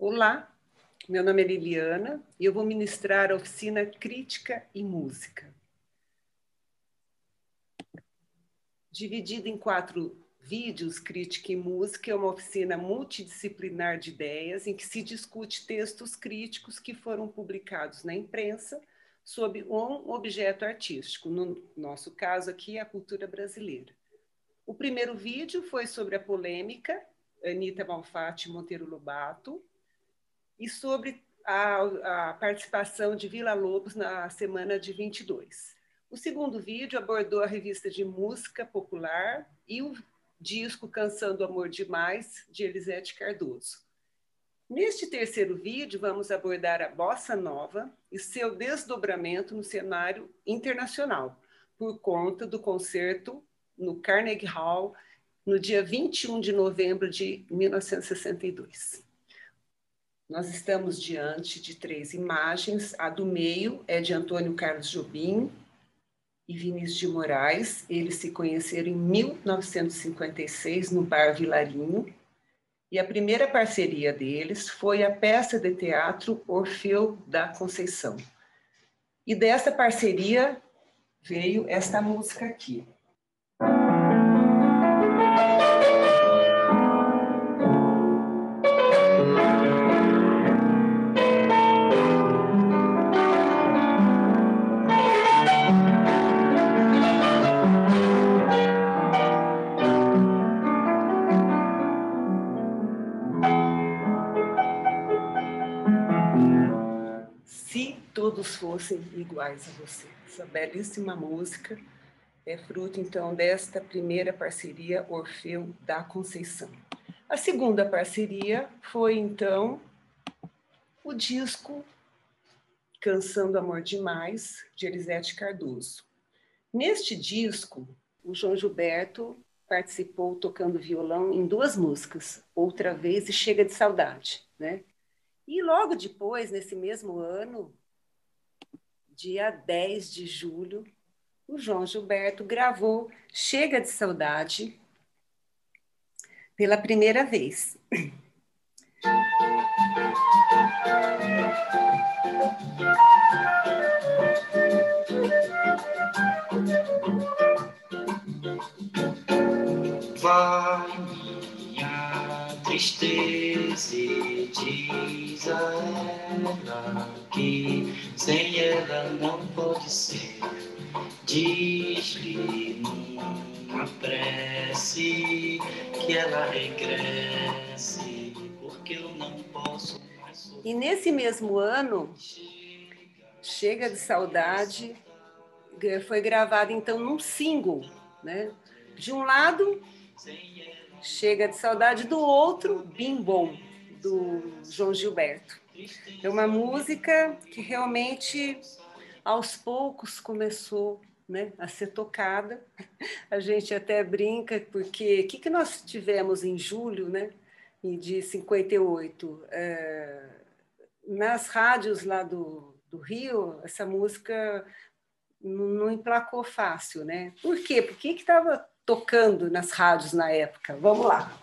Olá, meu nome é Liliana e eu vou ministrar a oficina Crítica e Música. Dividida em 4 vídeos, Crítica e Música é uma oficina multidisciplinar de ideias em que se discute textos críticos que foram publicados na imprensa sobre um objeto artístico, no nosso caso aqui, a cultura brasileira. O primeiro vídeo foi sobre a polêmica Anitta Malfatti e Monteiro Lobato, e sobre a participação de Villa-Lobos na semana de 22. O segundo vídeo abordou a revista de música popular e o disco Canção do Amor Demais, de Elisete Cardoso. Neste terceiro vídeo, vamos abordar a bossa nova e seu desdobramento no cenário internacional, por conta do concerto no Carnegie Hall, no dia 21 de novembro de 1962. Nós estamos diante de 3 imagens. A do meio é de Antônio Carlos Jobim e Vinícius de Moraes. Eles se conheceram em 1956 no Bar Vilarinho. E a primeira parceria deles foi a peça de teatro Orfeu da Conceição. E dessa parceria veio esta música aqui. Se todos fossem iguais a você. Essa belíssima música é fruto, então, desta primeira parceria Orfeu da Conceição. A segunda parceria foi, então, o disco Canção do Amor Demais, de Elisete Cardoso. Neste disco, o João Gilberto participou tocando violão em 2 músicas, Outra Vez e Chega de Saudade, né? E logo depois, nesse mesmo ano, dia 10 de julho, o João Gilberto gravou Chega de Saudade pela primeira vez. Vai minha tristeza e diz a ela que sem ela não pode ser. Diz-lhe numa prece que ela regresse, porque eu não posso mais sofrer. E nesse mesmo ano, Chega de Saudade foi gravado então num single, né? De um lado, Chega de Saudade, do outro, Bim Bom, do João Gilberto. É uma música que realmente, aos poucos, começou, né, a ser tocada. A gente até brinca, porque o que nós tivemos em julho, né, de 58? Nas rádios lá do Rio, essa música não emplacou fácil, né? Por quê? Por que estava tocando nas rádios na época? Vamos lá.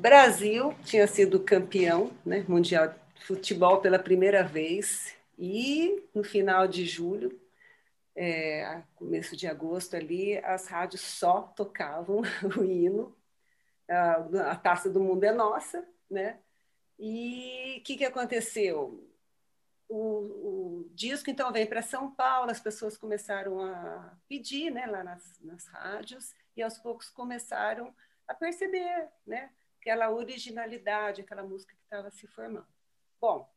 Brasil tinha sido campeão, né, mundial de futebol pela primeira vez, e no final de julho, começo de agosto ali, as rádios só tocavam o hino, a Taça do Mundo é Nossa, né? E o que aconteceu? O disco, então, vem para São Paulo, as pessoas começaram a pedir, né, lá nas rádios, e aos poucos começaram a perceber, né, aquela originalidade, aquela música que estava se formando. Bom,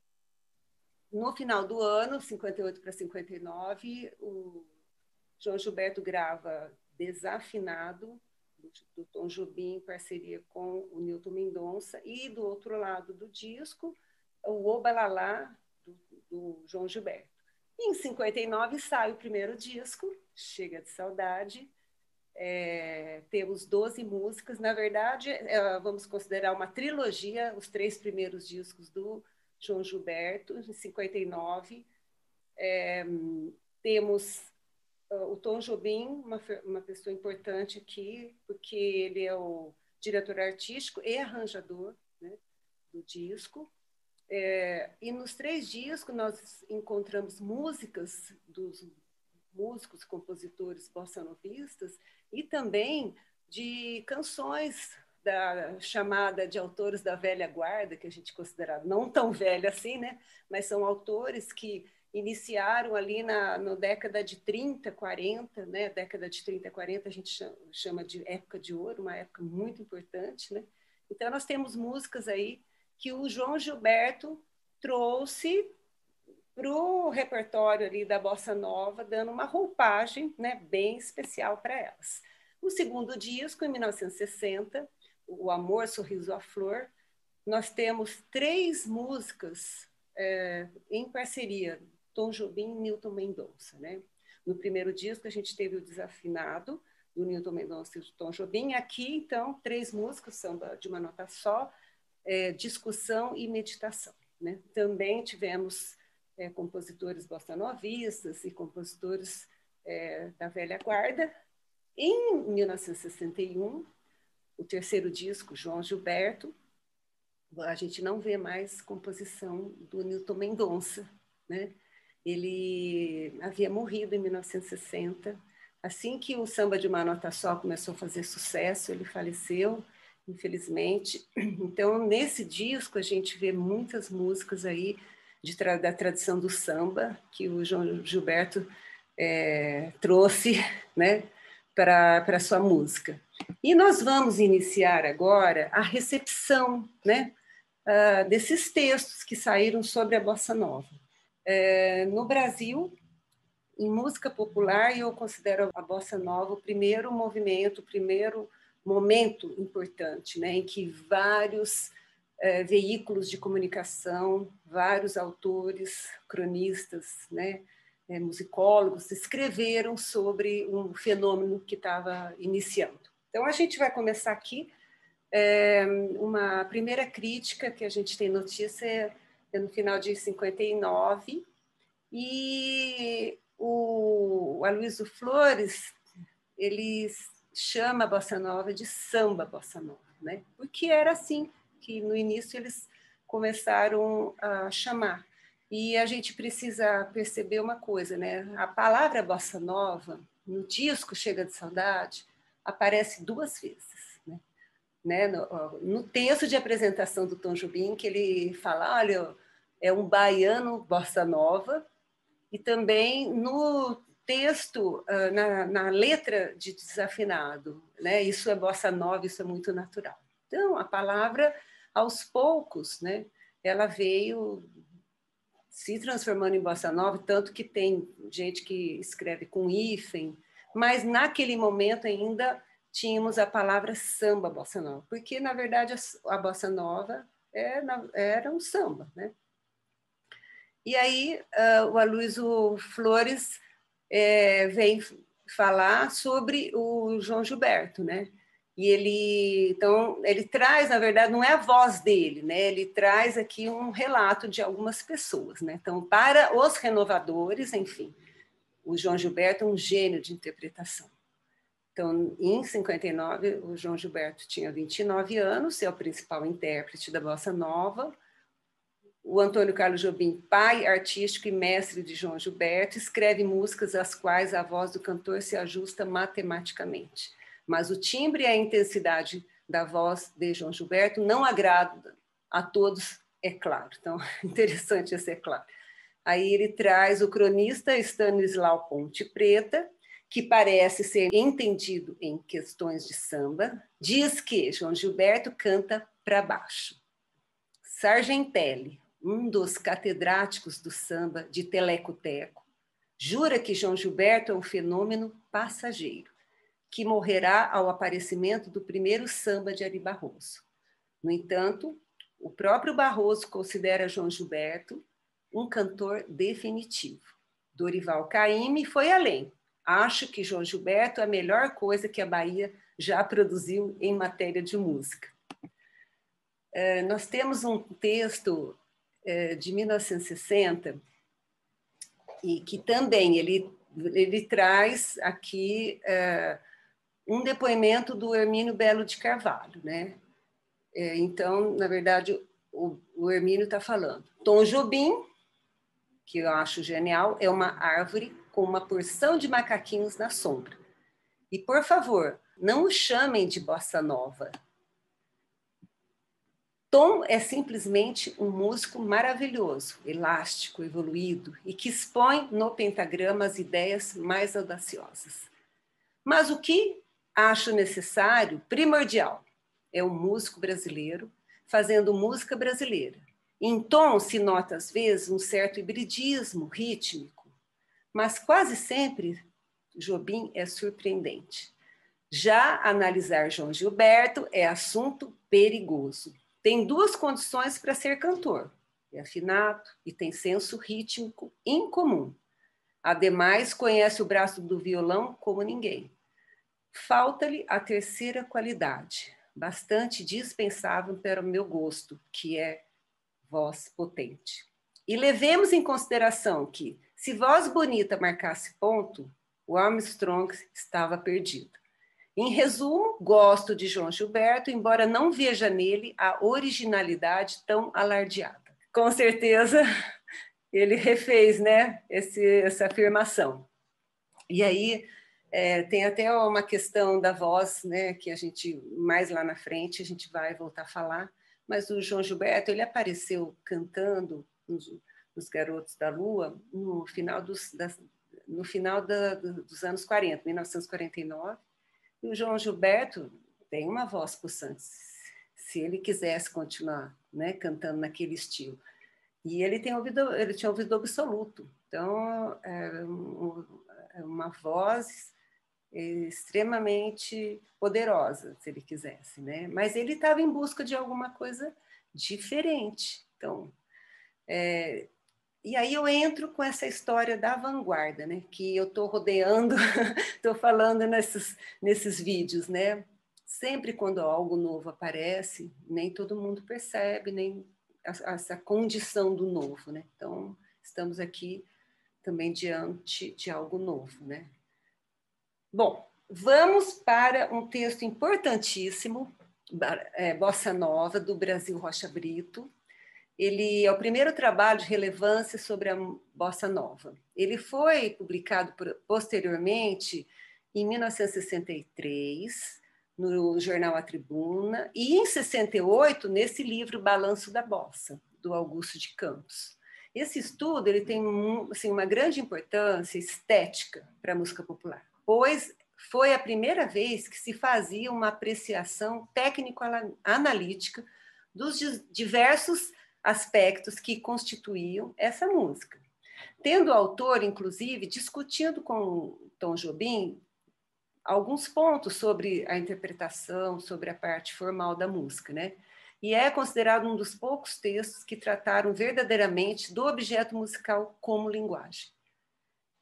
no final do ano, 58 para 59, o João Gilberto grava Desafinado, do Tom Jobim, em parceria com o Nilton Mendonça, e do outro lado do disco, o Obalalá, do João Gilberto. E em 59 sai o primeiro disco, Chega de Saudade. Temos 12 músicas. Na verdade, vamos considerar uma trilogia, os 3 primeiros discos do João Gilberto, em 59. Temos o Tom Jobim, uma pessoa importante aqui, porque ele é o diretor artístico e arranjador, né, do disco. E nos 3 discos nós encontramos músicas dos músicos, compositores bossa-novistas e também de canções da chamada de autores da velha guarda, que a gente considera não tão velha assim, né? Mas são autores que iniciaram ali na década de 30, 40, né? Década de 30, 40 a gente chama de época de ouro, uma época muito importante, né? Então nós temos músicas aí que o João Gilberto trouxe para o repertório ali da Bossa Nova, dando uma roupagem, né, bem especial para elas. O segundo disco, em 1960, O Amor, Sorriso à Flor, nós temos 3 músicas em parceria, Tom Jobim e Newton Mendonça, né? No primeiro disco, a gente teve o Desafinado, do Newton Mendonça e do Tom Jobim. Aqui, então, 3 músicas, samba de uma nota só, discussão e meditação, né? Também tivemos compositores bossa-novistas e compositores da velha guarda. Em 1961, o terceiro disco, João Gilberto, a gente não vê mais composição do Newton Mendonça, né? Ele havia morrido em 1960. Assim que o Samba de uma Nota Só começou a fazer sucesso, ele faleceu, infelizmente. Então, nesse disco, a gente vê muitas músicas aí da tradição do samba, que o João Gilberto trouxe, né, para a sua música. E nós vamos iniciar agora a recepção, né, desses textos que saíram sobre a Bossa Nova. No Brasil, em música popular, eu considero a Bossa Nova o primeiro movimento, o primeiro momento importante, né, em que vários veículos de comunicação, vários autores, cronistas, né, musicólogos, escreveram sobre um fenômeno que estava iniciando. Então, a gente vai começar aqui. Uma primeira crítica que a gente tem notícia é no final de 59, e o Aloysio Flores, ele chama a Bossa Nova de samba Bossa Nova, né? Porque era assim que no início eles começaram a chamar. E a gente precisa perceber uma coisa, né? A palavra Bossa Nova, no disco Chega de Saudade, aparece 2 vezes, né? No texto de apresentação do Tom Jobim, que ele fala, olha, é um baiano Bossa Nova, e também no texto, na letra de Desafinado, né? Isso é Bossa Nova, isso é muito natural. Então, a palavra, aos poucos, né, ela veio se transformando em Bossa Nova, tanto que tem gente que escreve com hífen, mas naquele momento ainda tínhamos a palavra samba Bossa Nova, porque, na verdade, a Bossa Nova era um samba, né? E aí o Aloysio Flores vem falar sobre o João Gilberto, né? E ele traz, na verdade, não é a voz dele, né? Ele traz aqui um relato de algumas pessoas, né? Então, para os renovadores, enfim, o João Gilberto é um gênio de interpretação. Então, em 59, o João Gilberto tinha 29 anos, é o principal intérprete da Bossa Nova. O Antônio Carlos Jobim, pai artístico e mestre de João Gilberto, escreve músicas às quais a voz do cantor se ajusta matematicamente. Mas o timbre e a intensidade da voz de João Gilberto não agrada a todos, é claro. Então, interessante esse é claro. Aí ele traz o cronista Stanislau Ponte Preta, que parece ser entendido em questões de samba, diz que João Gilberto canta para baixo. Sargentelli, um dos catedráticos do samba de Teleco-Teco, jura que João Gilberto é um fenômeno passageiro, que morrerá ao aparecimento do primeiro samba de Ari Barroso. No entanto, o próprio Barroso considera João Gilberto um cantor definitivo. Dorival Caymmi foi além. Acho que João Gilberto é a melhor coisa que a Bahia já produziu em matéria de música. Nós temos um texto de 1960, e que também ele traz aqui um depoimento do Hermínio Belo de Carvalho, né? Então, na verdade, o Hermínio está falando. Tom Jobim, que eu acho genial, é uma árvore com uma porção de macaquinhos na sombra. E, por favor, não o chamem de bossa nova. Tom é simplesmente um músico maravilhoso, elástico, evoluído e que expõe no pentagrama as ideias mais audaciosas. Mas o que acho necessário, primordial, é um músico brasileiro fazendo música brasileira. Em Tom se nota, às vezes, um certo hibridismo rítmico, mas quase sempre Jobim é surpreendente. Já analisar João Gilberto é assunto perigoso. Tem duas condições para ser cantor: é afinado e tem senso rítmico incomum. Ademais, conhece o braço do violão como ninguém. Falta-lhe a terceira qualidade, bastante dispensável para o meu gosto, que é voz potente. E levemos em consideração que, se voz bonita marcasse ponto, o Armstrong estava perdido. Em resumo, gosto de João Gilberto, embora não veja nele a originalidade tão alardeada. Com certeza, ele refez, né, essa afirmação. E aí tem até uma questão da voz, né, que a gente, mais lá na frente, a gente vai voltar a falar, mas o João Gilberto, ele apareceu cantando nos Garotos da Lua no final dos anos 40, 1949, e o João Gilberto tem uma voz pulsante, se ele quisesse continuar, né, cantando naquele estilo. E ele tinha ouvido absoluto. Então, é uma voz extremamente poderosa, se ele quisesse, né? Mas ele estava em busca de alguma coisa diferente. Então, e aí eu entro com essa história da vanguarda, né? Que eu estou rodeando, estou falando nesses vídeos, né? Sempre quando algo novo aparece, nem todo mundo percebe, nem essa condição do novo, né? Então, estamos aqui também diante de algo novo, né? Bom, vamos para um texto importantíssimo, Bossa Nova, do Brasil Rocha Brito. Ele é o primeiro trabalho de relevância sobre a Bossa Nova. Ele foi publicado posteriormente, em 1963, no jornal A Tribuna, e em 68, nesse livro Balanço da Bossa, do Augusto de Campos. Esse estudo ele tem assim, uma grande importância estética para a música popular, pois foi a primeira vez que se fazia uma apreciação técnico-analítica dos diversos aspectos que constituíam essa música. Tendo o autor, inclusive, discutindo com Tom Jobim alguns pontos sobre a interpretação, sobre a parte formal da música, né? E é considerado um dos poucos textos que trataram verdadeiramente do objeto musical como linguagem.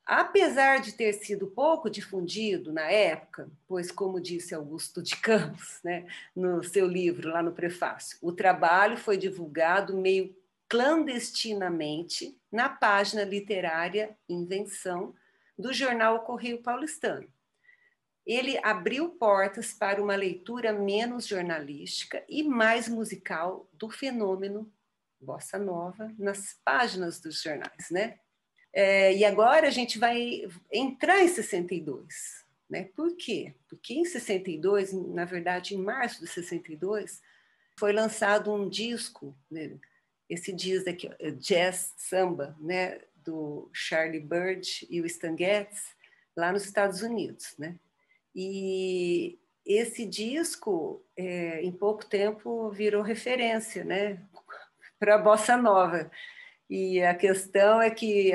Apesar de ter sido pouco difundido na época, pois, como disse Augusto de Campos, né, no seu livro, lá no prefácio, o trabalho foi divulgado meio clandestinamente na página literária Invenção do jornal Correio Paulistano. Ele abriu portas para uma leitura menos jornalística e mais musical do fenômeno Bossa Nova nas páginas dos jornais, né? E agora a gente vai entrar em 62. Né? Por quê? Porque em 62, na verdade, em março de 62, foi lançado um disco, né? Esse disco aqui, Jazz Samba, né? Do Charlie Bird e o Stan Getz, lá nos Estados Unidos. Né? E esse disco, em pouco tempo, virou referência, né? Para a Bossa Nova. E a questão é que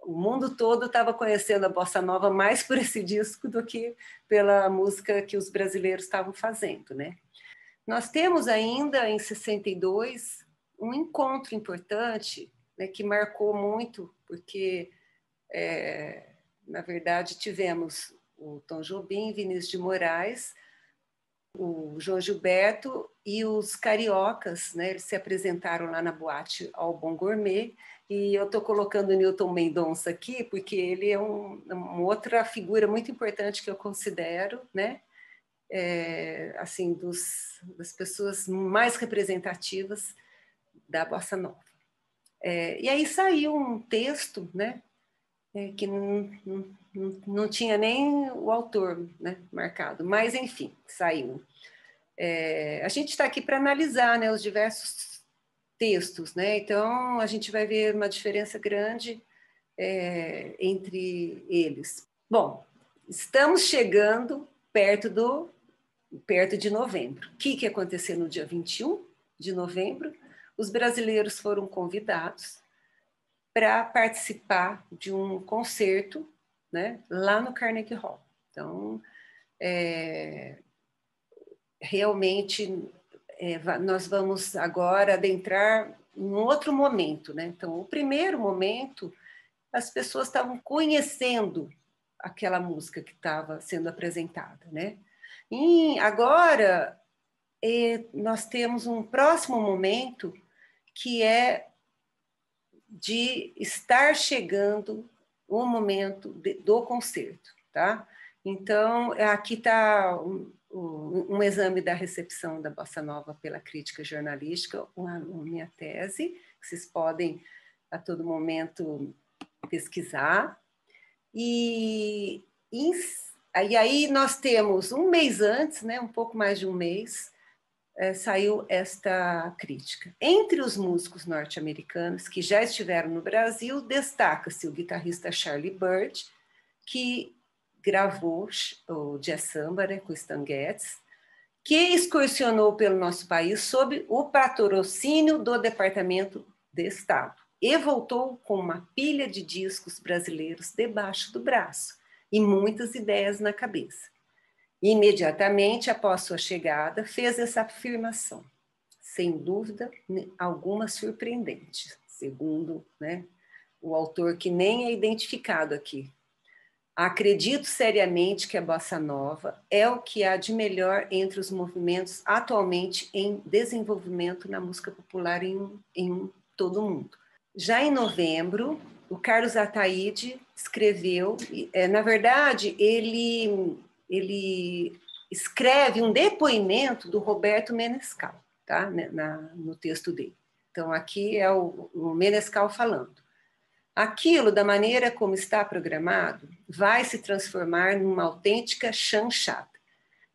o mundo todo estava conhecendo a Bossa Nova mais por esse disco do que pela música que os brasileiros estavam fazendo, né? Nós temos ainda, em 62, um encontro importante, né, que marcou muito, porque, na verdade, tivemos o Tom Jobim, Vinícius de Moraes, o João Gilberto e os Cariocas, né? Eles se apresentaram lá na boate Ao Bom Gourmet, e eu estou colocando o Newton Mendonça aqui, porque ele é uma outra figura muito importante que eu considero, né? Assim, das pessoas mais representativas da Bossa Nova. E aí saiu um texto, né? Que não tinha nem o autor, né, marcado, mas enfim, saiu. A gente está aqui para analisar, né, os diversos textos, né? Então a gente vai ver uma diferença grande entre eles. Bom, estamos chegando perto de novembro. O que aconteceu no dia 21 de novembro? Os brasileiros foram convidados para participar de um concerto, né, lá no Carnegie Hall. Então, realmente, nós vamos agora adentrar em um outro momento, né? Então, o primeiro momento, as pessoas estavam conhecendo aquela música que estava sendo apresentada, né? E agora nós temos um próximo momento que é de estar chegando o momento do concerto, tá? Então, aqui está um exame da recepção da Bossa Nova pela crítica jornalística, uma minha tese, que vocês podem a todo momento pesquisar. E aí nós temos um mês antes, né, um pouco mais de um mês, saiu esta crítica. Entre os músicos norte-americanos que já estiveram no Brasil, destaca-se o guitarrista Charlie Bird, que gravou o Jazz Samba, né, com Stan Getz, que excursionou pelo nosso país sob o patrocínio do Departamento de Estado e voltou com uma pilha de discos brasileiros debaixo do braço e muitas ideias na cabeça. Imediatamente após sua chegada, fez essa afirmação, sem dúvida alguma surpreendente, segundo, né, o autor, que nem é identificado aqui. Acredito seriamente que a Bossa Nova é o que há de melhor entre os movimentos atualmente em desenvolvimento na música popular em todo o mundo. Já em novembro, o Carlos Ataíde escreveu, na verdade, ele escreve um depoimento do Roberto Menescal, tá? No texto dele. Então, aqui é o Menescal falando. Aquilo, da maneira como está programado, vai se transformar numa autêntica chanchada.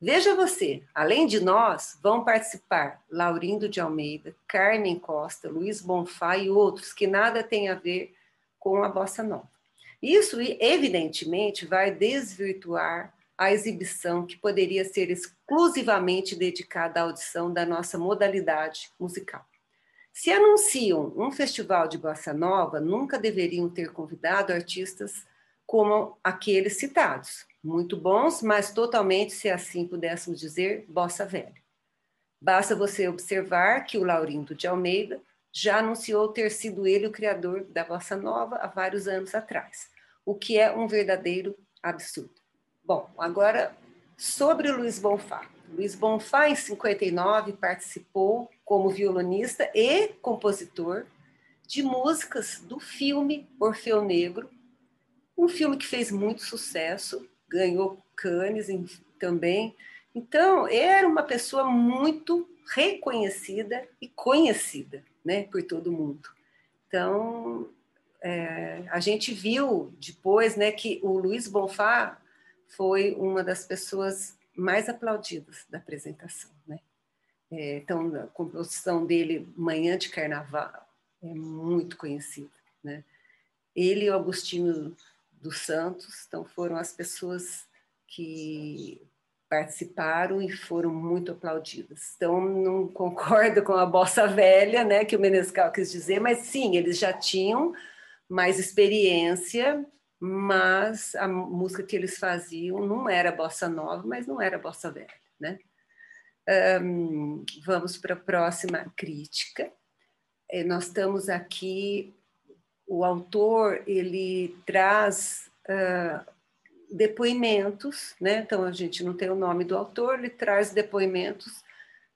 Veja você, além de nós, vão participar Laurindo de Almeida, Carmen Costa, Luiz Bonfá e outros que nada têm a ver com a Bossa Nova. Isso, evidentemente, vai desvirtuar a exibição que poderia ser exclusivamente dedicada à audição da nossa modalidade musical. Se anunciam um festival de Bossa Nova, nunca deveriam ter convidado artistas como aqueles citados, muito bons, mas totalmente, se assim pudéssemos dizer, bossa velha. Basta você observar que o Laurindo de Almeida já anunciou ter sido ele o criador da Bossa Nova há vários anos atrás, o que é um verdadeiro absurdo. Bom, agora sobre o Luiz Bonfá. Luiz Bonfá, em 59, participou como violonista e compositor de músicas do filme Orfeu Negro, um filme que fez muito sucesso, ganhou Cannes também. Então, era uma pessoa muito reconhecida e conhecida, né, por todo mundo. Então, a gente viu depois, né, que o Luiz Bonfá foi uma das pessoas mais aplaudidas da apresentação, né? Então, a composição dele, Manhã de Carnaval, é muito conhecida, né? Ele e o Agostinho dos Santos, então, foram as pessoas que participaram e foram muito aplaudidas. Então, não concordo com a bossa velha, né, que o Menescal quis dizer, mas sim, eles já tinham mais experiência, mas a música que eles faziam não era bossa nova, mas não era bossa velha, né? Vamos para a próxima crítica. Nós estamos aqui, o autor, ele traz depoimentos, né? Então a gente não tem o nome do autor, ele traz depoimentos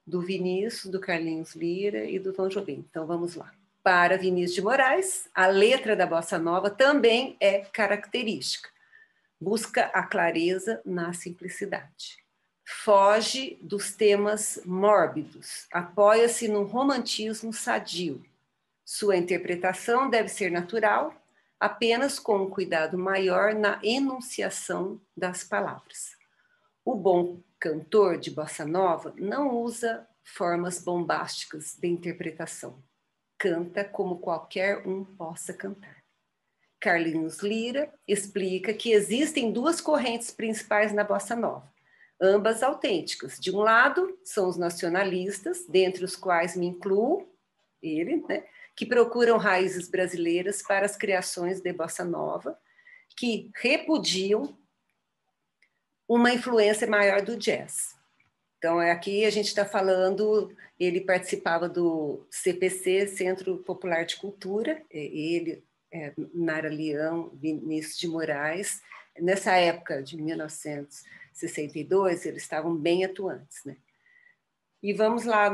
do Vinícius, do Carlinhos Lira e do Tom Jobim. Então vamos lá. Para Vinícius de Moraes, a letra da bossa nova também é característica. Busca a clareza na simplicidade. Foge dos temas mórbidos, apoia-se num romantismo sadio. Sua interpretação deve ser natural, apenas com um cuidado maior na enunciação das palavras. O bom cantor de bossa nova não usa formas bombásticas de interpretação. Canta como qualquer um possa cantar. Carlinhos Lira explica que existem duas correntes principais na bossa nova, ambas autênticas. De um lado, são os nacionalistas, dentre os quais me incluo, ele, né, que procuram raízes brasileiras para as criações de bossa nova, que repudiam uma influência maior do jazz. Então, aqui a gente está falando, ele participava do CPC, Centro Popular de Cultura, ele, Nara Leão, Vinícius de Moraes, nessa época de 1962, eles estavam bem atuantes, né? E vamos lá,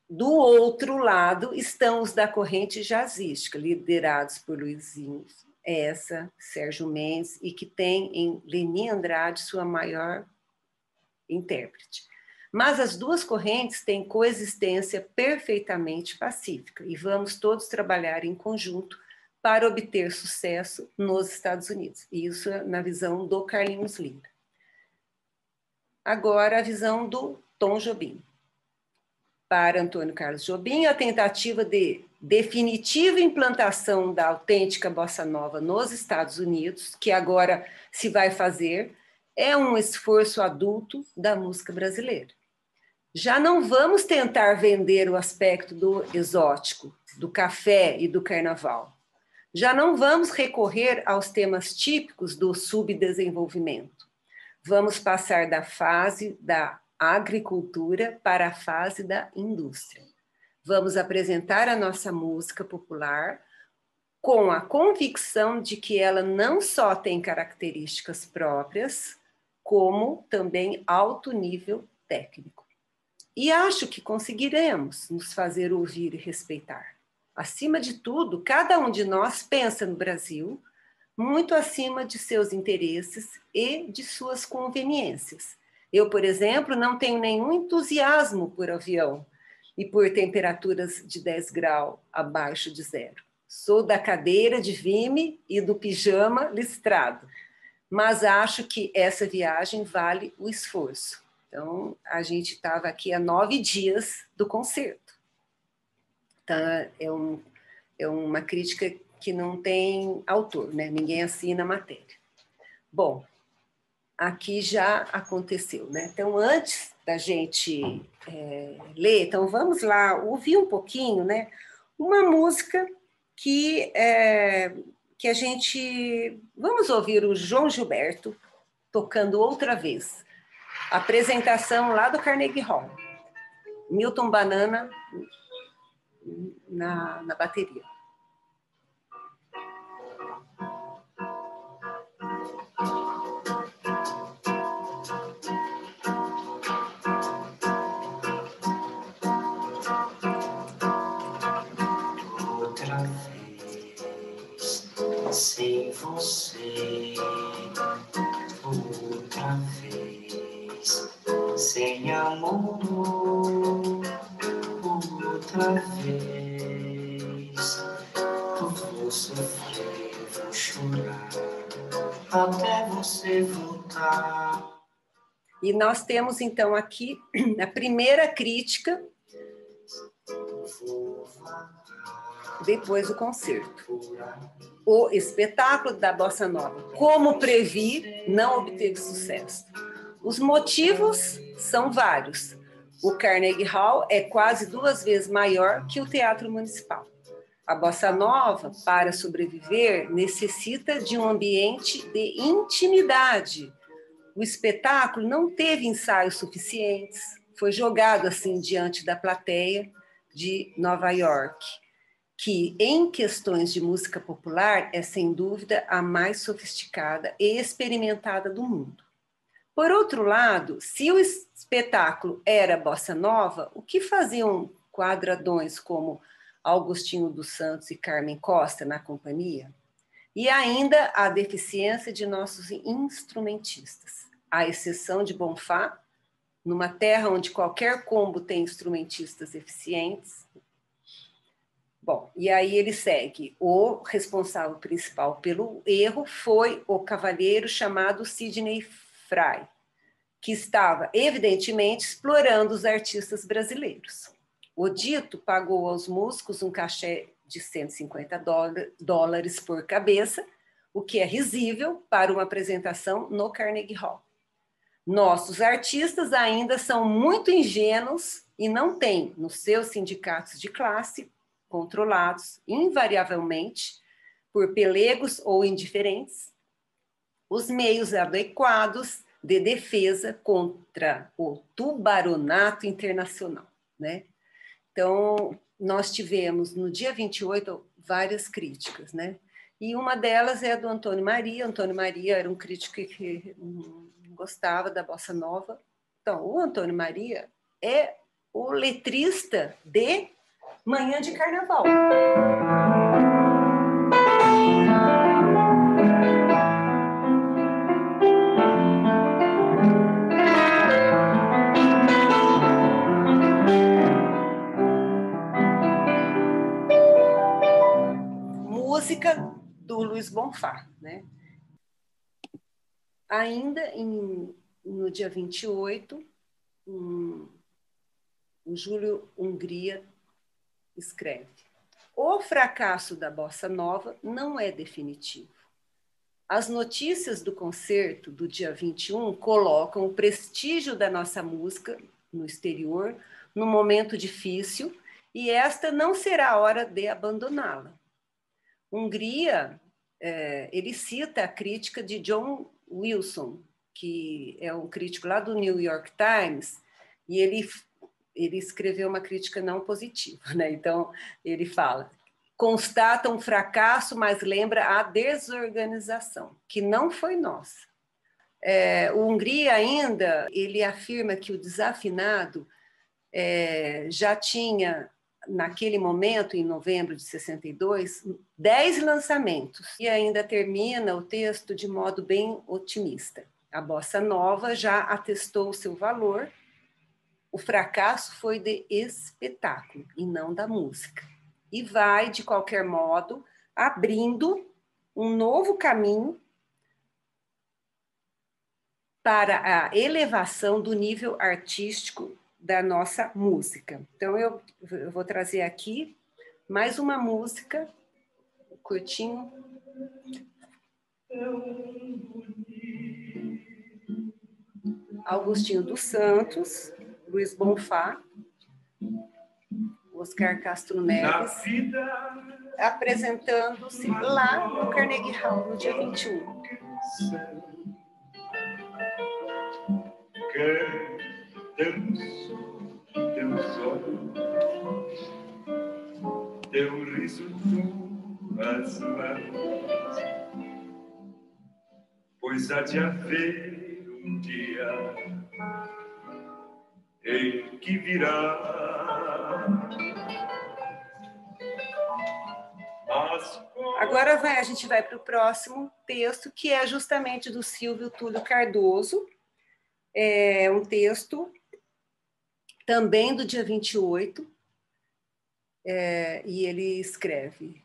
do outro lado estão os da corrente jazzística, liderados por Luizinho Essa, Sérgio Mendes, e que tem em Leni Andrade sua maior intérprete. Mas as duas correntes têm coexistência perfeitamente pacífica e vamos todos trabalhar em conjunto para obter sucesso nos Estados Unidos. Isso é na visão do Carlinhos Lira. Agora, a visão do Tom Jobim. Para Antônio Carlos Jobim, a tentativa de definitiva implantação da autêntica bossa nova nos Estados Unidos, que agora se vai fazer, é um esforço adulto da música brasileira. Já não vamos tentar vender o aspecto do exótico, do café e do carnaval. Já não vamos recorrer aos temas típicos do subdesenvolvimento. Vamos passar da fase da agricultura para a fase da indústria. Vamos apresentar a nossa música popular com a convicção de que ela não só tem características próprias, como também alto nível técnico. E acho que conseguiremos nos fazer ouvir e respeitar. Acima de tudo, cada um de nós pensa no Brasil muito acima de seus interesses e de suas conveniências. Eu, por exemplo, não tenho nenhum entusiasmo por avião e por temperaturas de 10 graus abaixo de zero. Sou da cadeira de vime e do pijama listrado, mas acho que essa viagem vale o esforço. Então, a gente estava aqui há 9 dias do concerto. Então, é uma crítica que não tem autor, né? Ninguém assina a matéria. Bom, aqui já aconteceu, né? Então, antes da gente ler, então vamos lá ouvir um pouquinho, né? Uma música que a gente... Vamos ouvir o João Gilberto tocando outra vez. Apresentação lá do Carnegie Hall. Milton Banana na bateria. Outra vez, sem você, outra vez, sem amor, outra vez, eu vou sofrer, vou chorar, até você voltar. E nós temos, então, aqui a primeira crítica, depois do concerto. O espetáculo da Bossa Nova, como previ, não obteve sucesso. Os motivos são vários. O Carnegie Hall é quase 2 vezes maior que o Teatro Municipal. A Bossa Nova, para sobreviver, necessita de um ambiente de intimidade. O espetáculo não teve ensaios suficientes, foi jogado assim diante da plateia de Nova York. que, em questões de música popular, é sem dúvida a mais sofisticada e experimentada do mundo. Por outro lado, se o espetáculo era bossa nova, o que faziam quadradões como Augustinho dos Santos e Carmen Costa na companhia? E ainda a deficiência de nossos instrumentistas, à exceção de Bonfá, numa terra onde qualquer combo tem instrumentistas eficientes. Bom, e aí ele segue. O responsável principal pelo erro foi o cavalheiro chamado Sidney Fry, que estava, evidentemente, explorando os artistas brasileiros. O dito pagou aos músicos um cachê de $150 por cabeça, o que é risível para uma apresentação no Carnegie Hall. Nossos artistas ainda são muito ingênuos e não têm, nos seus sindicatos de classe, controlados invariavelmente por pelegos ou indiferentes, os meios adequados de defesa contra o tubaronato internacional, né? Então, nós tivemos no dia 28 várias críticas, né? E uma delas é a do Antônio Maria. Antônio Maria era um crítico que não gostava da bossa nova. Então, o Antônio Maria é o letrista de Manhã de Carnaval. Música do Luiz Bonfá, né? Ainda no dia 28, o Júlio Hungria escreve: o fracasso da bossa nova não é definitivo. As notícias do concerto do dia 21 colocam o prestígio da nossa música no exterior num momento difícil e esta não será a hora de abandoná-la. Hungria, ele cita a crítica de John Wilson, que é um crítico lá do New York Times, e ele escreveu uma crítica não positiva, né? Então, ele fala: constata um fracasso, mas lembra a desorganização, que não foi nossa. O Hungria ainda, ele afirma que o desafinado já tinha, naquele momento, em novembro de 62, 10 lançamentos, e ainda termina o texto de modo bem otimista. A bossa nova já atestou o seu valor, o fracasso foi de espetáculo e não da música. E vai, de qualquer modo, abrindo um novo caminho para a elevação do nível artístico da nossa música. Então, eu vou trazer aqui mais uma música, curtinho. Augustinho dos Santos, Luiz Bonfá, Oscar Castro Neves, apresentando-se lá no Carnegie Hall, no dia 21. Teus olhos, teu riso, tuas mãos, pois há de haver um dia em que virá. Agora a gente vai para o próximo texto, que é justamente do Silvio Túlio Cardoso. É um texto também do dia 28, e ele escreve: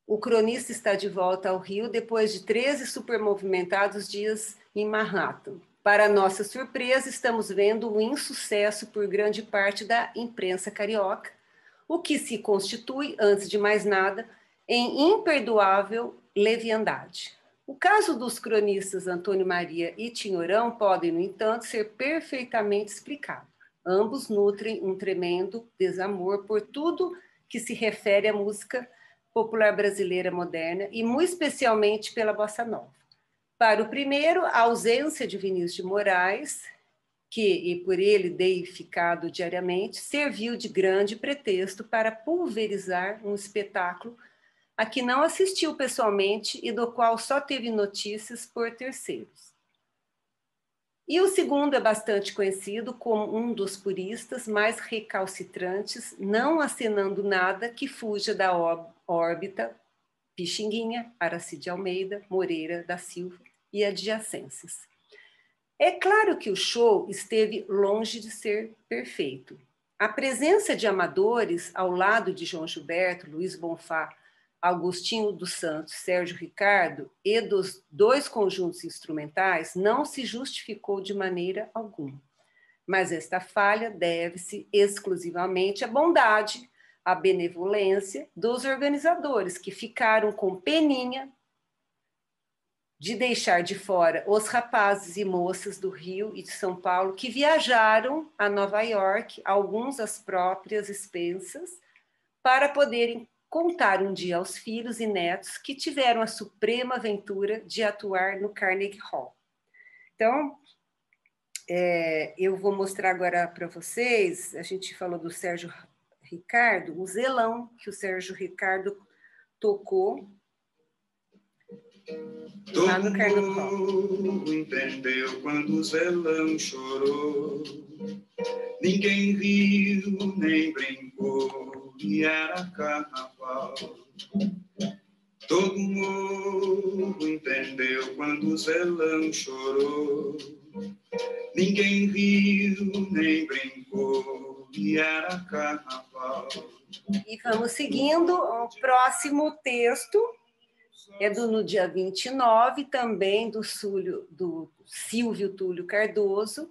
o cronista está de volta ao Rio depois de 13 supermovimentados dias em Manhattan. Para nossa surpresa, estamos vendo um insucesso por grande parte da imprensa carioca, o que se constitui, antes de mais nada, em imperdoável leviandade. O caso dos cronistas Antônio Maria e Tinhorão pode, no entanto, ser perfeitamente explicado. Ambos nutrem um tremendo desamor por tudo que se refere à música popular brasileira moderna e, muito especialmente, pela bossa nova. Para o primeiro, a ausência de Vinícius de Moraes que, e por ele deificado diariamente, serviu de grande pretexto para pulverizar um espetáculo a que não assistiu pessoalmente e do qual só teve notícias por terceiros. E o segundo é bastante conhecido como um dos puristas mais recalcitrantes, não acenando nada que fuja da órbita Pixinguinha, Aracide Almeida, Moreira da Silva e adjacências. É claro que o show esteve longe de ser perfeito. A presença de amadores ao lado de João Gilberto, Luiz Bonfá, Agostinho dos Santos, Sérgio Ricardo e dos dois conjuntos instrumentais não se justificou de maneira alguma. Mas esta falha deve-se exclusivamente à bondade, à benevolência dos organizadores, que ficaram com peninha de deixar de fora os rapazes e moças do Rio e de São Paulo que viajaram a Nova York, alguns às próprias expensas, para poderem contar um dia aos filhos e netos que tiveram a suprema aventura de atuar no Carnegie Hall. Então, eu vou mostrar agora para vocês, a gente falou do Sérgio Ricardo, o zelão que o Sérgio Ricardo tocou lá no Carnegie Hall. Todo mundo entendeu quando o zelão chorou. Ninguém riu, nem brincou, e era carnaval. Todo mundo entendeu quando o zelão chorou. Ninguém riu, nem brincou, e era carnaval. E vamos seguindo, o próximo texto é no dia 29, também do Silvio Túlio Cardoso,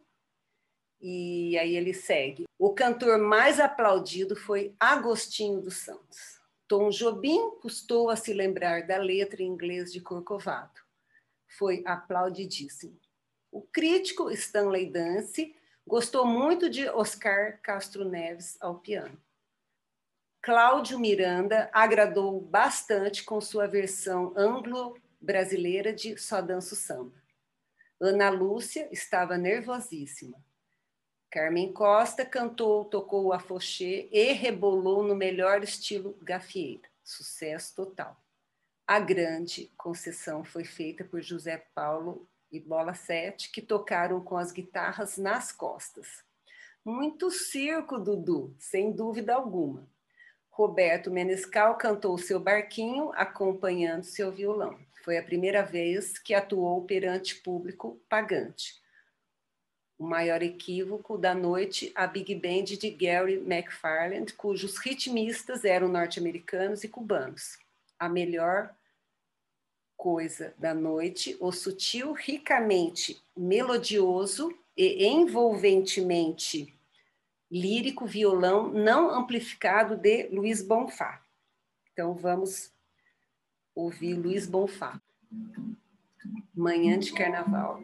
e aí ele segue. O cantor mais aplaudido foi Agostinho dos Santos. Tom Jobim custou a se lembrar da letra em inglês de Corcovado. Foi aplaudidíssimo. O crítico Stanley Dance gostou muito de Oscar Castro Neves ao piano. Cláudio Miranda agradou bastante com sua versão anglo-brasileira de Só Danço Samba. Ana Lúcia estava nervosíssima. Carmen Costa tocou o afoxê e rebolou no melhor estilo gafieira. Sucesso total. A grande concessão foi feita por José Paulo e Bola 7, que tocaram com as guitarras nas costas. Muito circo, Dudu, sem dúvida alguma. Roberto Menescal cantou seu barquinho, acompanhando seu violão. Foi a primeira vez que atuou perante público pagante. O maior equívoco da noite, a Big Band de Gary McFarland, cujos ritmistas eram norte-americanos e cubanos. A melhor coisa da noite, o sutil, ricamente melodioso e envolventemente lírico violão não amplificado de Luiz Bonfá. Então, vamos ouvir Luiz Bonfá. Manhã de Carnaval.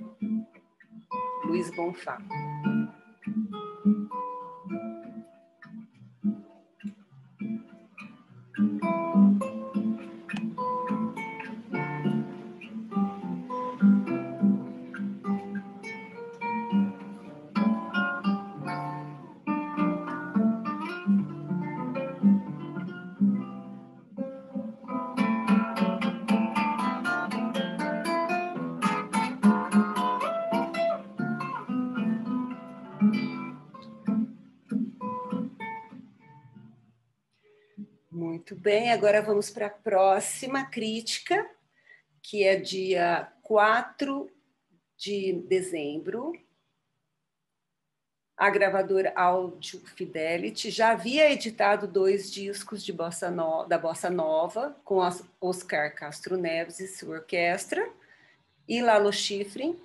Luiz Bonfá. Muito bem, agora vamos para a próxima crítica, que é dia 4 de dezembro. A gravadora Audio Fidelity já havia editado 2 discos de da Bossa Nova, com Oscar Castro Neves e sua orquestra, e Lalo Schifrin.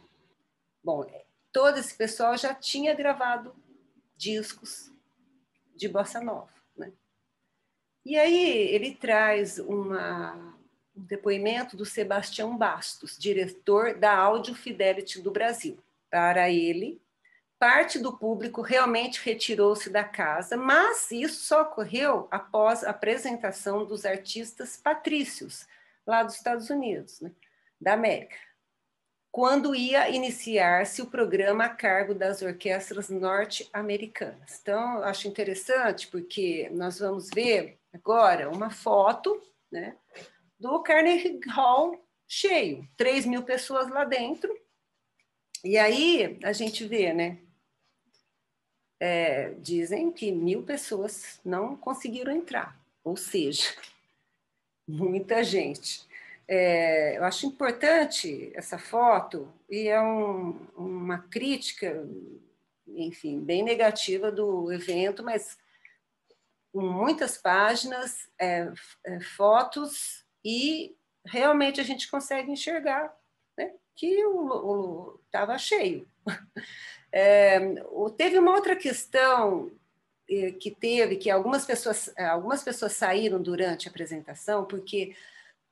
Bom, todo esse pessoal já tinha gravado discos de Bossa Nova, né? E aí ele traz um depoimento do Sebastião Bastos, diretor da Audio Fidelity do Brasil. Para ele, parte do público realmente retirou-se da casa, mas isso só ocorreu após a apresentação dos artistas patrícios, lá dos Estados Unidos, né, da América. quando ia iniciar-se o programa a cargo das orquestras norte-americanas. Então, acho interessante, porque nós vamos ver agora uma foto, né, do Carnegie Hall cheio, 3.000 pessoas lá dentro. E aí a gente vê, né? Dizem que 1.000 pessoas não conseguiram entrar, ou seja, muita gente. Eu acho importante essa foto e é uma crítica, enfim, bem negativa do evento, mas com muitas páginas, fotos, e realmente a gente consegue enxergar, né, que estava cheio. Teve uma outra questão que algumas pessoas saíram durante a apresentação porque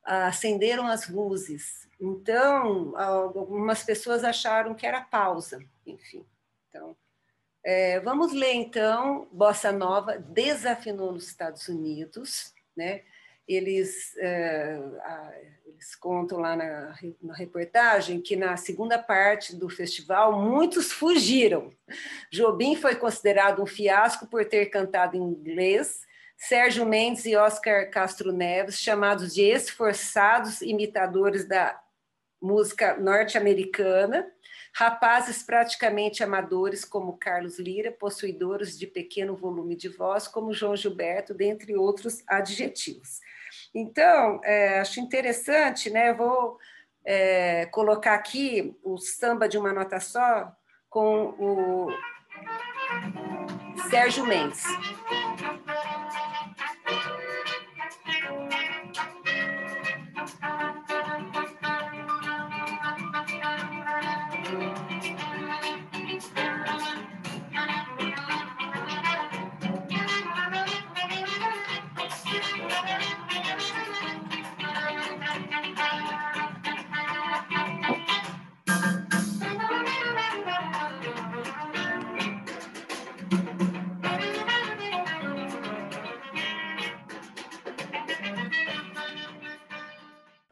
acenderam as luzes. Então, algumas pessoas acharam que era pausa, enfim. Então, vamos ler, então, Bossa Nova desafinou nos Estados Unidos, né? Eles contam lá na reportagem que na segunda parte do festival muitos fugiram. Jobim foi considerado um fiasco por ter cantado em inglês. Sérgio Mendes e Oscar Castro Neves, chamados de esforçados imitadores da música norte-americana, rapazes praticamente amadores como Carlos Lira, possuidores de pequeno volume de voz como João Gilberto, dentre outros adjetivos. Então, acho interessante, né? Vou colocar aqui o Samba de uma Nota Só com o Sérgio Mendes.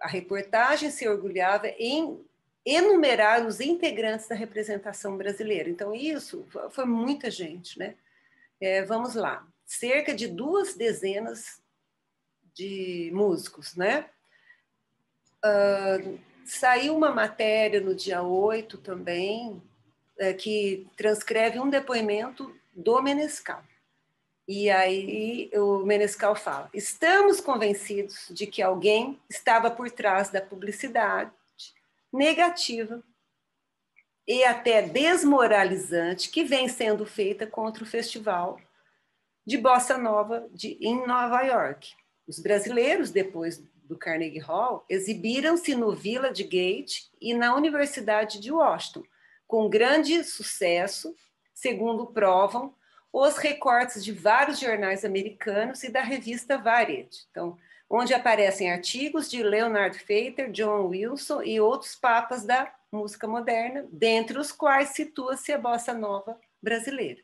A reportagem se orgulhava em enumerar os integrantes da representação brasileira. Então, isso foi muita gente, né? Vamos lá. Cerca de 2 dezenas de músicos, né? Saiu uma matéria no dia 8 também, que transcreve um depoimento do Menescal. E aí o Menescal fala: estamos convencidos de que alguém estava por trás da publicidade negativa e até desmoralizante que vem sendo feita contra o Festival de Bossa Nova em Nova York. Os brasileiros, depois do Carnegie Hall, exibiram-se no Village Gate e na Universidade de Washington, com grande sucesso, segundo provam os recortes de vários jornais americanos e da revista Variety, então, onde aparecem artigos de Leonard Feather, John Wilson e outros papas da música moderna, dentre os quais situa-se a bossa nova brasileira.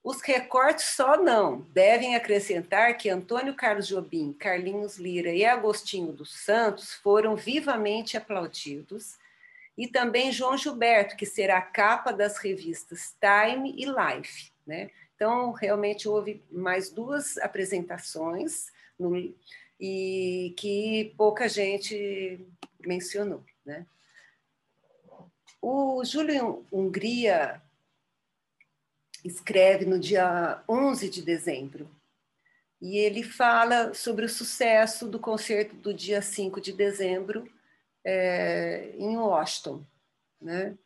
Os recortes só não devem acrescentar que Antônio Carlos Jobim, Carlinhos Lira e Agostinho dos Santos foram vivamente aplaudidos, e também João Gilberto, que será a capa das revistas Time e Life, né? Então, realmente houve mais 2 apresentações e que pouca gente mencionou, né? O Júlio Hungria escreve no dia 11 de dezembro, e ele fala sobre o sucesso do concerto do dia 5 de dezembro em Washington, né?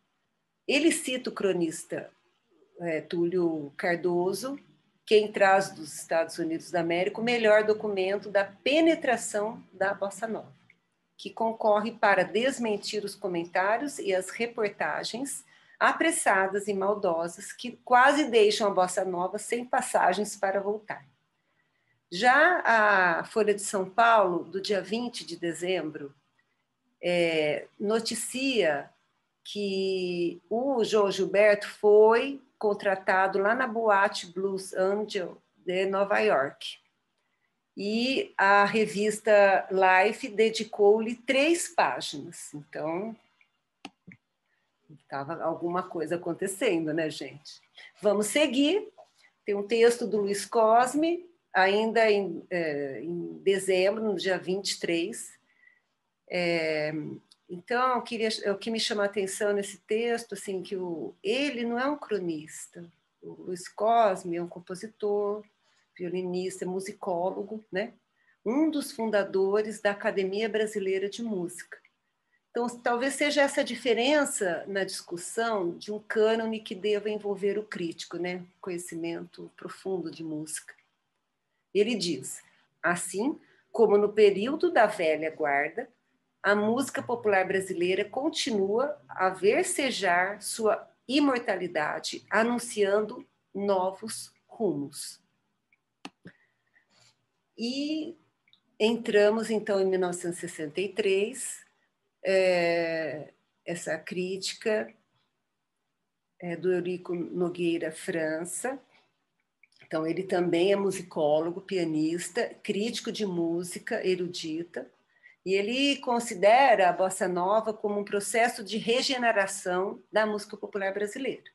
Ele cita o cronista Túlio Cardoso, quem traz dos Estados Unidos da América o melhor documento da penetração da bossa nova, que concorre para desmentir os comentários e as reportagens apressadas e maldosas que quase deixam a bossa nova sem passagens para voltar. Já a Folha de São Paulo, do dia 20 de dezembro, noticia que o João Gilberto foi contratado lá na boate Blues Angel de Nova York. E a revista Life dedicou-lhe 3 páginas. Então, Estava alguma coisa acontecendo, né, gente? Vamos seguir. Tem um texto do Luiz Cosme, ainda em dezembro, no dia 23. Então, o que me chama a atenção nesse texto, assim, que ele não é um cronista. O Luiz Cosme é um compositor, violinista, musicólogo, né? Um dos fundadores da Academia Brasileira de Música. Então, talvez seja essa diferença na discussão de um cânone que deva envolver o crítico, né? Conhecimento profundo de música. Ele diz, assim como no período da velha guarda, a música popular brasileira continua a versejar sua imortalidade, anunciando novos rumos. E entramos, então, em 1963, essa crítica do Eurico Nogueira França. Então, ele também é musicólogo, pianista, crítico de música, erudita, e ele considera a bossa nova como um processo de regeneração da música popular brasileira.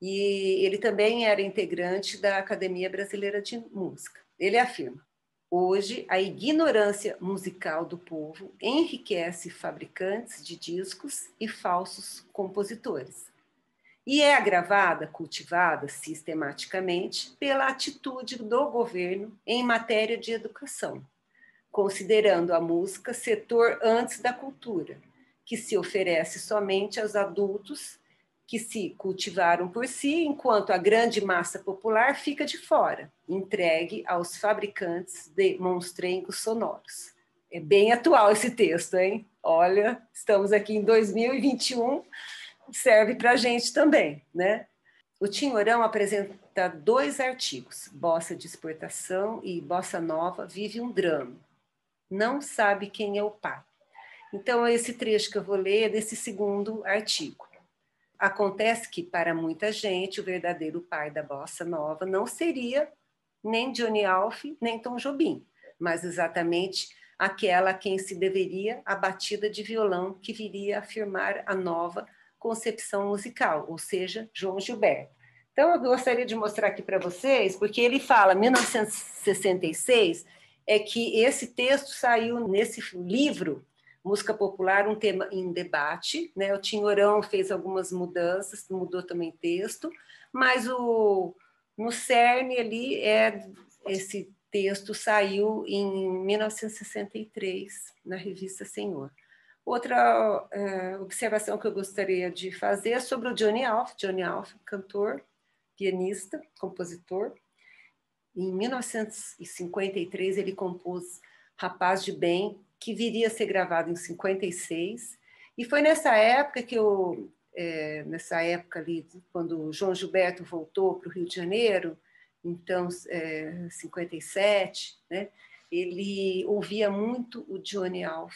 E ele também era integrante da Academia Brasileira de Música. Ele afirma: hoje, a ignorância musical do povo enriquece fabricantes de discos e falsos compositores. E é agravada, cultivada sistematicamente pela atitude do governo em matéria de educação, considerando a música setor antes da cultura, que se oferece somente aos adultos que se cultivaram por si, enquanto a grande massa popular fica de fora, entregue aos fabricantes de monstrengos sonoros. É bem atual esse texto, hein? Olha, estamos aqui em 2021, serve para a gente também, né? O Tinhorão apresenta 2 artigos, Bossa de Exportação e Bossa Nova vive um drama. Não sabe quem é o pai. Então, esse trecho que eu vou ler é desse segundo artigo. Acontece que, para muita gente, o verdadeiro pai da Bossa Nova não seria nem Johnny Alf, nem Tom Jobim, mas exatamente aquela a quem se deveria a batida de violão que viria a afirmar a nova concepção musical, ou seja, João Gilberto. Então, eu gostaria de mostrar aqui para vocês, porque ele fala, 1966, é que esse texto saiu nesse livro, Música Popular, um tema em debate, né? O Tinhorão fez algumas mudanças, mudou também texto, mas no cerne ali, esse texto saiu em 1963, na revista Senhor. Outra observação que eu gostaria de fazer é sobre o Johnny Alf, cantor, pianista, compositor. Em 1953, ele compôs Rapaz de Bem, que viria a ser gravado em 56, e foi nessa época nessa época ali, quando o João Gilberto voltou para o Rio de Janeiro, então, 57, né, ele ouvia muito o Johnny Alf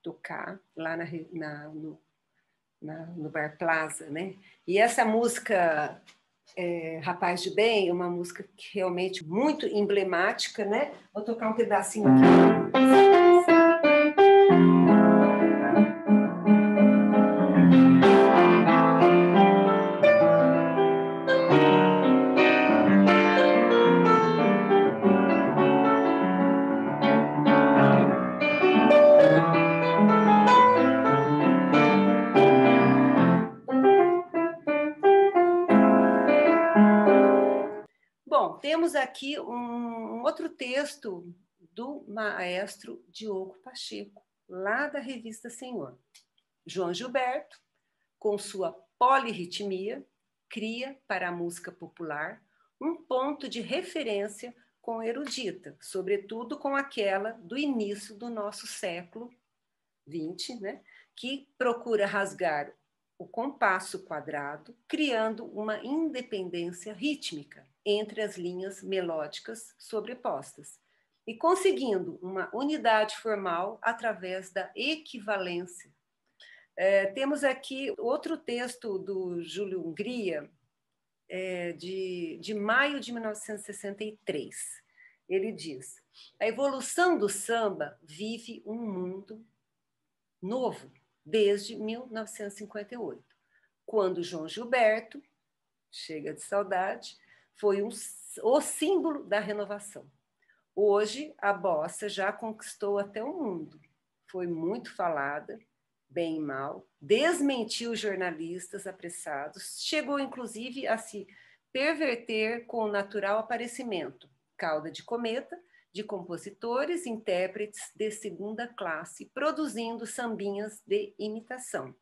tocar lá no Bar Plaza, né? E essa música, Rapaz de Bem, é uma música que realmente muito emblemática, né? Vou tocar um pedacinho aqui. Bom, temos aqui um outro texto do maestro Diogo Pacheco, lá da revista Senhor. João Gilberto, com sua polirritmia, cria para a música popular um ponto de referência com erudita, sobretudo com aquela do início do nosso século XX, né, que procura rasgar o compasso quadrado, criando uma independência rítmica entre as linhas melódicas sobrepostas e conseguindo uma unidade formal através da equivalência. Temos aqui outro texto do Júlio Hungria, de maio de 1963. Ele diz: a evolução do samba vive um mundo novo desde 1958. quando João Gilberto, chega de saudade, foi o símbolo da renovação. Hoje, a bossa já conquistou até o mundo. Foi muito falada, bem e mal, desmentiu jornalistas apressados, chegou inclusive a se perverter com o natural aparecimento, cauda de cometa, de compositores, intérpretes de segunda classe, produzindo sambinhas de imitação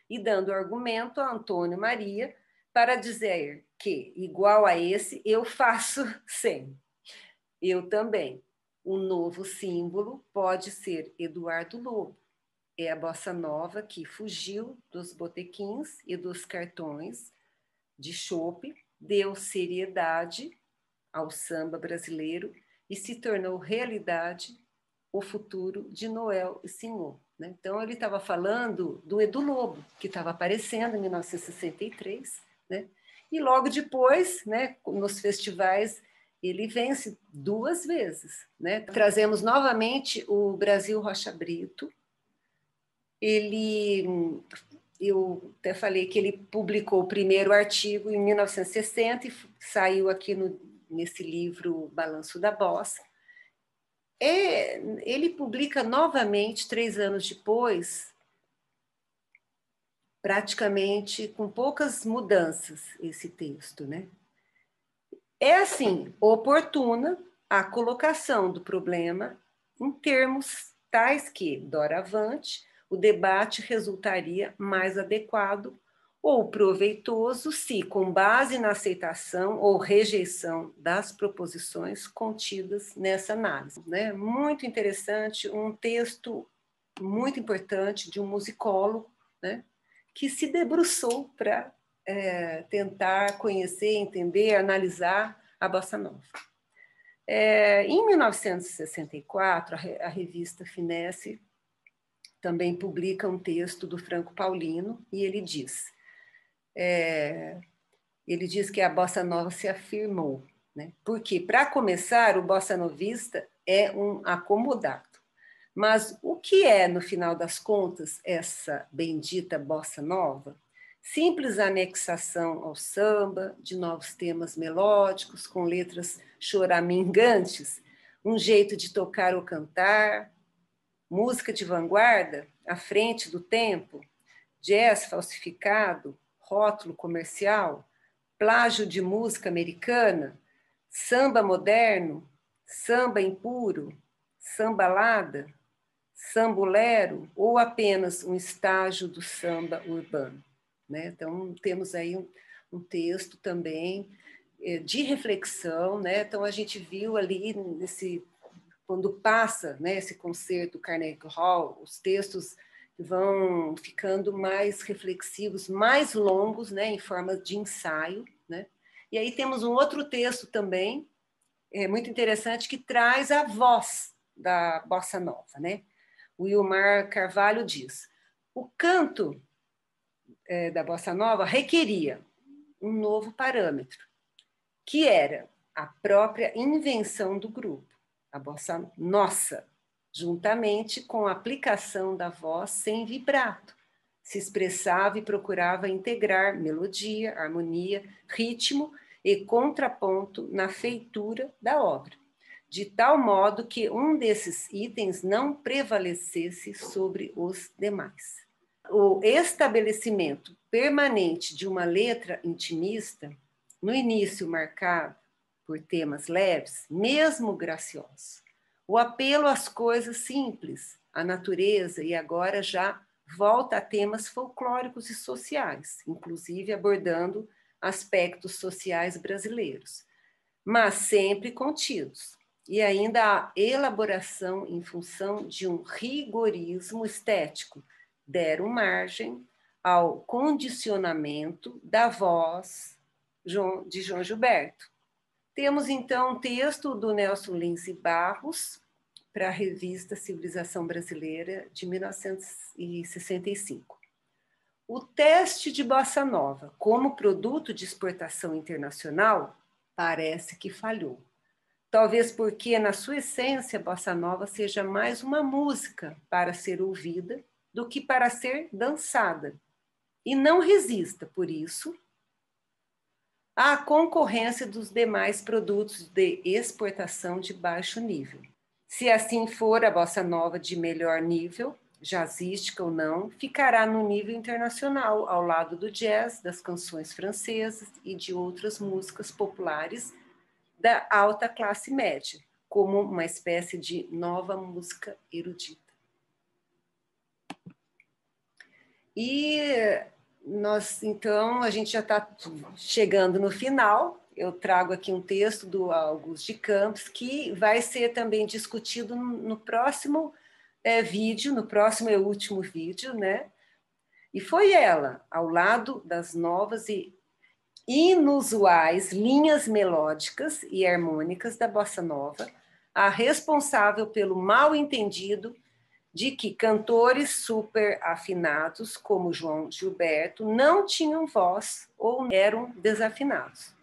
e dando argumento a Antônio Maria para dizer que, igual a esse, eu faço 100. Eu também. O novo símbolo pode ser Eduardo Lobo. É a bossa nova que fugiu dos botequins e dos cartões de chope, deu seriedade ao samba brasileiro e se tornou realidade o futuro de Noel e Senhor. Né? Então, ele estava falando do Edu Lobo, que estava aparecendo em 1963, né? E logo depois, né, nos festivais, ele vence 2 vezes. Né? Trazemos novamente o Brasil Rocha Brito. Eu até falei que ele publicou o primeiro artigo em 1960 e saiu aqui nesse livro Balanço da Bossa. Ele publica novamente 3 anos depois, praticamente com poucas mudanças, esse texto, né? É assim, oportuna a colocação do problema em termos tais que, doravante, o debate resultaria mais adequado ou proveitoso se, com base na aceitação ou rejeição das proposições contidas nessa análise. Né? Muito interessante, um texto muito importante de um musicólogo, né? Que se debruçou para tentar conhecer, entender, analisar a bossa nova. Em 1964, a revista Finesse também publica um texto do Franco Paulino e ele diz que a bossa nova se afirmou, né? Porque, para começar, o bossa novista é um acomodado. Mas o que é, no final das contas, essa bendita bossa nova? Simples anexação ao samba, de novos temas melódicos, com letras choramingantes, um jeito de tocar ou cantar, música de vanguarda, à frente do tempo, jazz falsificado, rótulo comercial, plágio de música americana, samba moderno, samba impuro, sambalada, sambolero ou apenas um estágio do samba urbano. Né? Então, temos aí um texto também de reflexão. Né? Então, a gente viu ali, quando passa, né, esse concerto Carnegie Hall, os textos vão ficando mais reflexivos, mais longos, né, em forma de ensaio. Né? E aí temos um outro texto também, muito interessante, que traz a voz da bossa nova. Né? O Wilmar Carvalho diz: o canto da bossa nova requeria um novo parâmetro, que era a própria invenção do grupo, a bossa nossa, juntamente com a aplicação da voz sem vibrato. Se expressava e procurava integrar melodia, harmonia, ritmo e contraponto na feitura da obra, de tal modo que um desses itens não prevalecesse sobre os demais. O estabelecimento permanente de uma letra intimista, no início marcado por temas leves, mesmo graciosos, o apelo às coisas simples, à natureza, e agora já volta a temas folclóricos e sociais, inclusive abordando aspectos sociais brasileiros, mas sempre contidos. E ainda a elaboração em função de um rigorismo estético deram margem ao condicionamento da voz de João Gilberto. Temos, então, um texto do Nelson Lins e Barros para a revista Civilização Brasileira, de 1965. O teste de bossa nova como produto de exportação internacional parece que falhou. Talvez porque, na sua essência, a bossa nova seja mais uma música para ser ouvida do que para ser dançada. e não resista, por isso, à concorrência dos demais produtos de exportação de baixo nível. Se assim for, a bossa nova de melhor nível, jazzística ou não, ficará no nível internacional, ao lado do jazz, das canções francesas e de outras músicas populares da alta classe média, como uma espécie de nova música erudita. E nós, então, a gente já está chegando no final. Eu trago aqui um texto do Augusto de Campos, que vai ser também discutido no próximo vídeo, no próximo e último vídeo, né? E foi ela, ao lado das novas e inusuais linhas melódicas e harmônicas da bossa nova, a responsável pelo mal-entendido de que cantores super afinados, como João Gilberto, não tinham voz ou eram desafinados.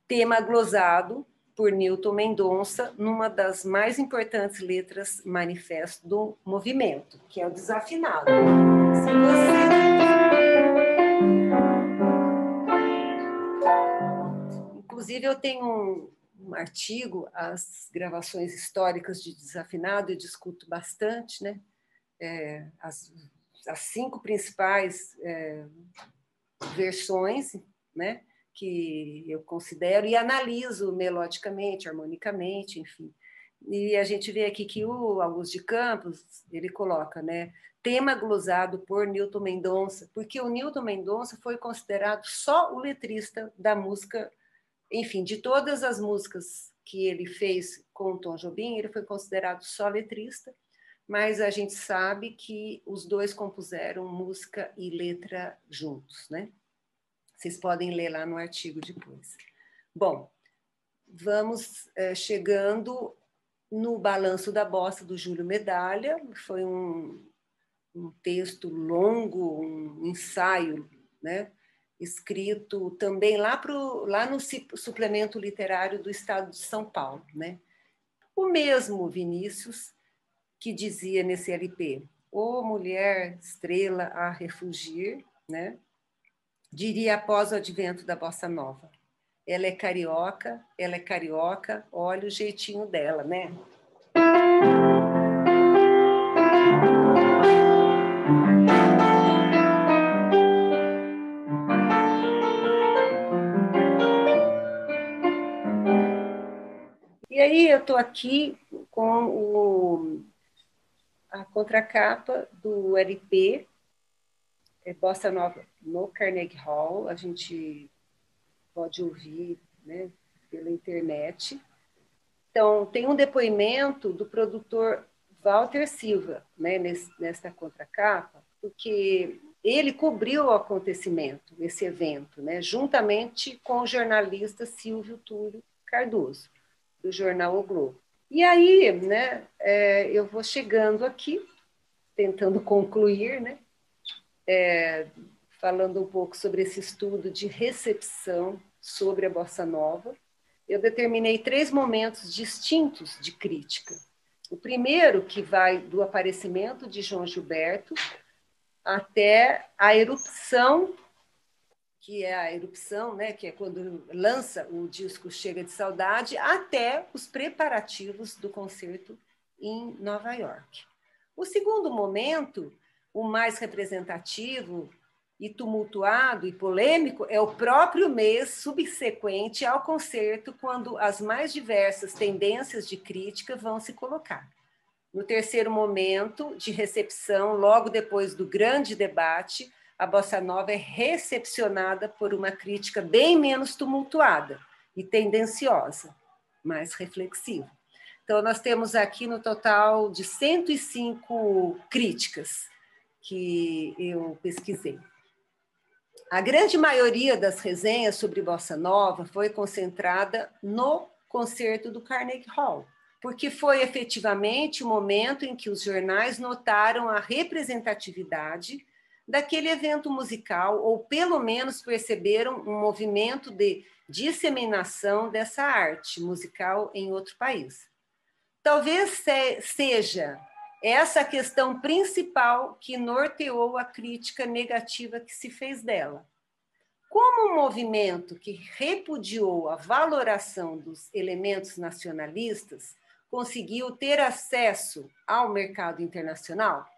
Tema glosado por Newton Mendonça numa das mais importantes letras manifesto do movimento, que é o desafinado. Se você... Inclusive, eu tenho um artigo, as gravações históricas de desafinado, eu discuto bastante, né? As 5 principais versões, né, que eu considero e analiso melodicamente, harmonicamente, enfim. E a gente vê aqui que o Augusto de Campos, ele coloca, né, tema glosado por Newton Mendonça, porque o Newton Mendonça foi considerado só o letrista da música, enfim, de todas as músicas que ele fez com o Tom Jobim, ele foi considerado só letrista, mas a gente sabe que os dois compuseram música e letra juntos, né? Vocês podem ler lá no artigo depois. Bom, vamos chegando no Balanço da Bossa, do Júlio Medalha. Foi um texto longo, um ensaio, né? Escrito também lá no suplemento literário do Estado de São Paulo, né? O mesmo Vinícius que dizia nesse LP, ô mulher estrela a refugir, né? Diria após o advento da bossa nova. Ela é carioca, olha o jeitinho dela, né? E aí eu estou aqui com a contracapa do LP, Bossa Nova no Carnegie Hall. A gente pode ouvir, né, pela internet. Então, tem um depoimento do produtor Walter Silva, né, nesta contracapa, porque ele cobriu o acontecimento, esse evento, né, juntamente com o jornalista Silvio Túlio Cardoso, do jornal O Globo. E aí, né, eu vou chegando aqui, tentando concluir, né, falando um pouco sobre esse estudo de recepção sobre a bossa nova. Eu determinei 3 momentos distintos de crítica. O primeiro, que vai do aparecimento de João Gilberto até a erupção, que é a erupção, né, que é quando lança o disco Chega de Saudade, até os preparativos do concerto em Nova York. O segundo momento, o mais representativo e tumultuado e polêmico, é o próprio mês subsequente ao concerto, quando as mais diversas tendências de crítica vão se colocar. No terceiro momento de recepção, logo depois do grande debate, a bossa nova é recepcionada por uma crítica bem menos tumultuada e tendenciosa, mais reflexiva. Então, nós temos aqui no total de 105 críticas que eu pesquisei. A grande maioria das resenhas sobre bossa nova foi concentrada no concerto do Carnegie Hall, porque foi efetivamente o momento em que os jornais notaram a representatividade daquele evento musical, ou pelo menos perceberam um movimento de disseminação dessa arte musical em outro país. Talvez seja essa é a questão principal que norteou a crítica negativa que se fez dela. Como um movimento que repudiou a valoração dos elementos nacionalistas conseguiu ter acesso ao mercado internacional?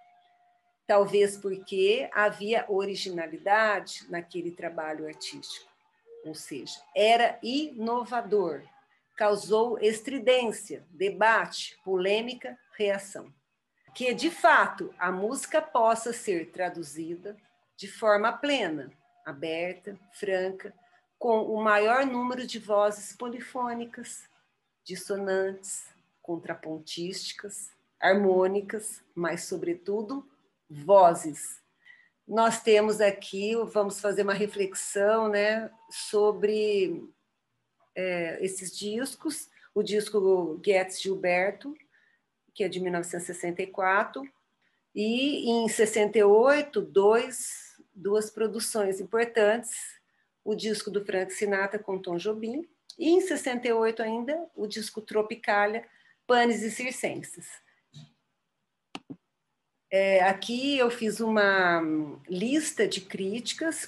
Talvez porque havia originalidade naquele trabalho artístico, ou seja, era inovador, causou estridência, debate, polêmica, reação. Que, de fato, a música possa ser traduzida de forma plena, aberta, franca, com o maior número de vozes polifônicas, dissonantes, contrapontísticas, harmônicas, mas, sobretudo, vozes. Nós temos aqui, vamos fazer uma reflexão, né, sobre esses discos, o disco Guedes Gilberto, que é de 1964, e em 68, duas produções importantes, o disco do Frank Sinatra com Tom Jobim, e em 68 ainda, o disco Tropicália, Panes e Circenses. Aqui eu fiz uma lista de críticas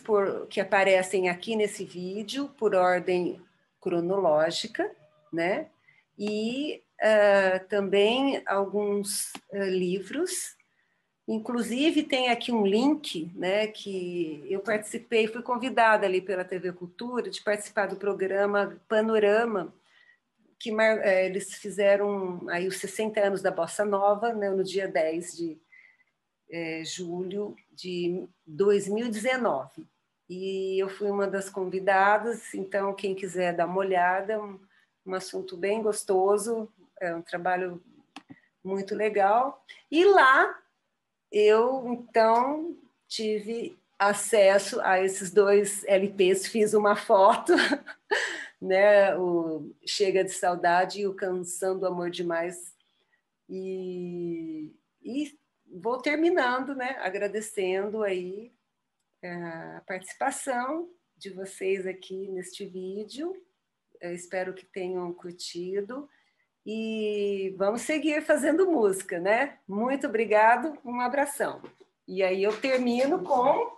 que aparecem aqui nesse vídeo, por ordem cronológica, né? E também alguns livros. Inclusive, tem aqui um link, né, que eu participei, fui convidada ali pela TV Cultura de participar do programa Panorama, que eles fizeram aí os 60 anos da Bossa Nova, né, no dia 10 de julho de 2019. E eu fui uma das convidadas, então quem quiser dar uma olhada, um assunto bem gostoso, é um trabalho muito legal. E lá eu, então, tive acesso a esses 2 LPs, fiz uma foto, né? O Chega de Saudade e o Canção do Amor Demais. E vou terminando, né? Agradecendo aí a participação de vocês aqui neste vídeo. Eu espero que tenham curtido. E vamos seguir fazendo música, né? Muito obrigado, um abração. E aí eu termino com